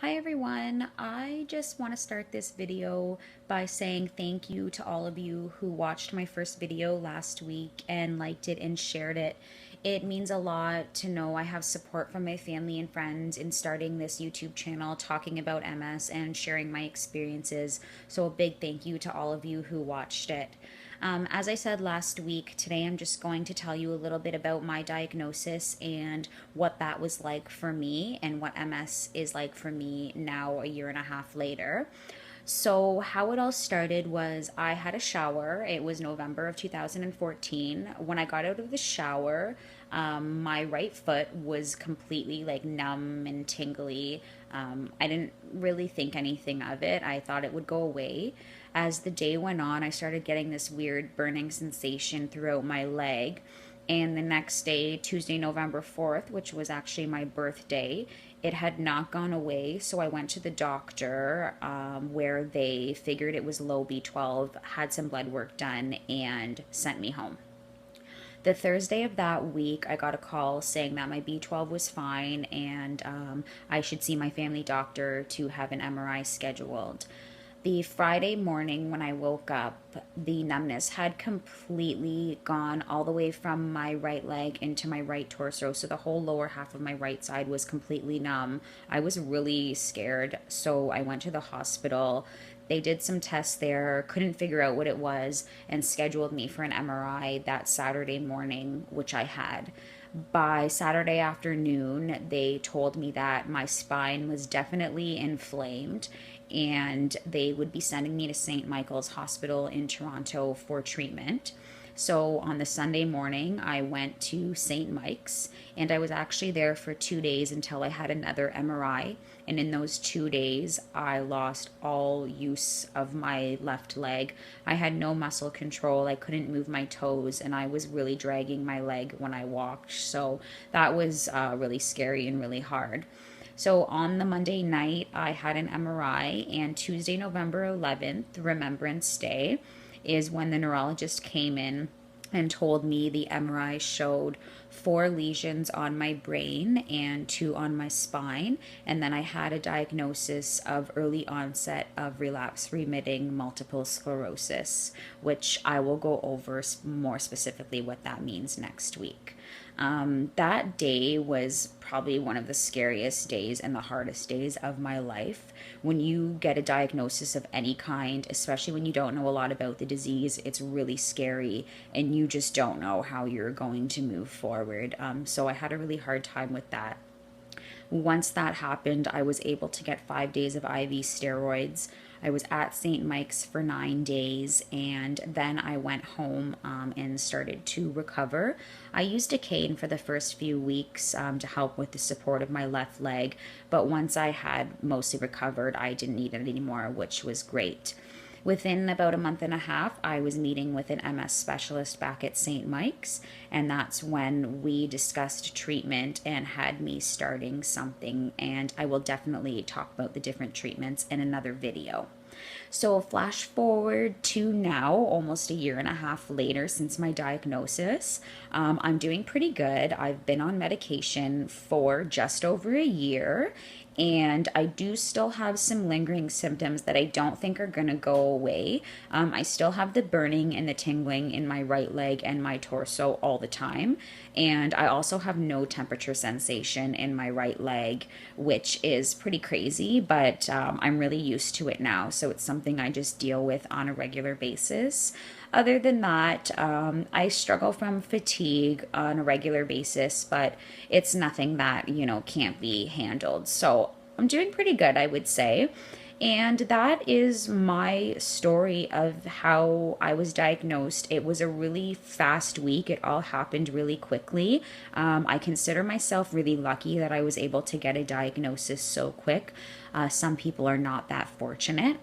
Hi everyone, I just want to start this video by saying thank you to all of you who watched my first video last week and liked it and shared it. It means a lot to know I have support from my family and friends in starting this YouTube channel talking about MS and sharing my experiences. So a big thank you to all of you who watched it. As I said last week, today I'm just going to tell you a little bit about my diagnosis and what that was like for me and what MS is like for me now, a year and a half later. So, how it all started was I had a shower. It was November of 2014. When I got out of the shower, my right foot was completely like numb and tingly. I didn't really think anything of it. I thought it would go away. As the day went on, I started getting this weird burning sensation throughout my leg. And the next day, Tuesday, November 4th, which was actually my birthday, it had not gone away. So I went to the doctor where they figured it was low B12, had some blood work done, and sent me home. The Thursday of that week, I got a call saying that my B12 was fine and I should see my family doctor to have an MRI scheduled. The Friday morning when I woke up, the numbness had completely gone all the way from my right leg into my right torso. So the whole lower half of my right side was completely numb. I was really scared. So I went to the hospital. They did some tests there, couldn't figure out what it was, and scheduled me for an MRI that Saturday morning, which I had. By Saturday afternoon, they told me that my spine was definitely inflamed and they would be sending me to St. Michael's Hospital in Toronto for treatment. So on the Sunday morning, I went to St. Mike's and I was actually there for 2 days until I had another MRI. And in those 2 days, I lost all use of my left leg. I had no muscle control. I couldn't move my toes, and I was really dragging my leg when I walked. So that was really scary and really hard. So on the Monday night, I had an MRI, and Tuesday, November 11th, Remembrance Day, is when the neurologist came in and told me the MRI showed 4 lesions on my brain and 2 on my spine. And then I had a diagnosis of early onset of relapse remitting multiple sclerosis, which I will go over more specifically what that means next week. That day was probably one of the scariest days and the hardest days of my life. When you get a diagnosis of any kind, especially when you don't know a lot about the disease, it's really scary and you just don't know how you're going to move forward. So I had a really hard time with that. Once that happened, I was able to get 5 days of IV steroids. I was at St. Mike's for 9 days, and then I went home and started to recover. I used a cane for the first few weeks to help with the support of my left leg, but once I had mostly recovered, I didn't need it anymore, which was great. Within about a month and a half, I was meeting with an MS specialist back at St. Mike's, and that's when we discussed treatment and had me starting something. And I will definitely talk about the different treatments in another video. So, flash forward to now, almost a year and a half later since my diagnosis. I'm doing pretty good. I've been on medication for just over a year, and I do still have some lingering symptoms that I don't think are going to go away. I still have the burning and the tingling in my right leg and my torso all the time, and I also have no temperature sensation in my right leg, which is pretty crazy, but I'm really used to it now, so it's something I just deal with on a regular basis. Other than that, I struggle from fatigue on a regular basis, but it's nothing that, can't be handled. So I'm doing pretty good, I would say. And that is my story of how I was diagnosed. It was a really fast week. It all happened really quickly. I consider myself really lucky that I was able to get a diagnosis so quick. Some people are not that fortunate.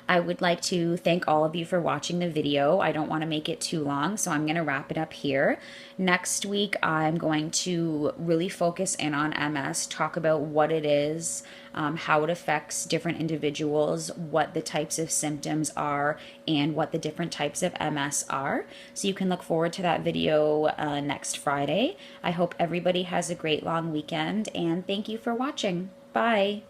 I would like to thank all of you for watching the video. I don't want to make it too long, so I'm going to wrap it up here. Next week, I'm going to really focus in on MS, talk about what it is, how it affects different individuals, what the types of symptoms are, and what the different types of MS are. So you can look forward to that video next Friday. I hope everybody has a great long weekend, and thank you for watching. Bye.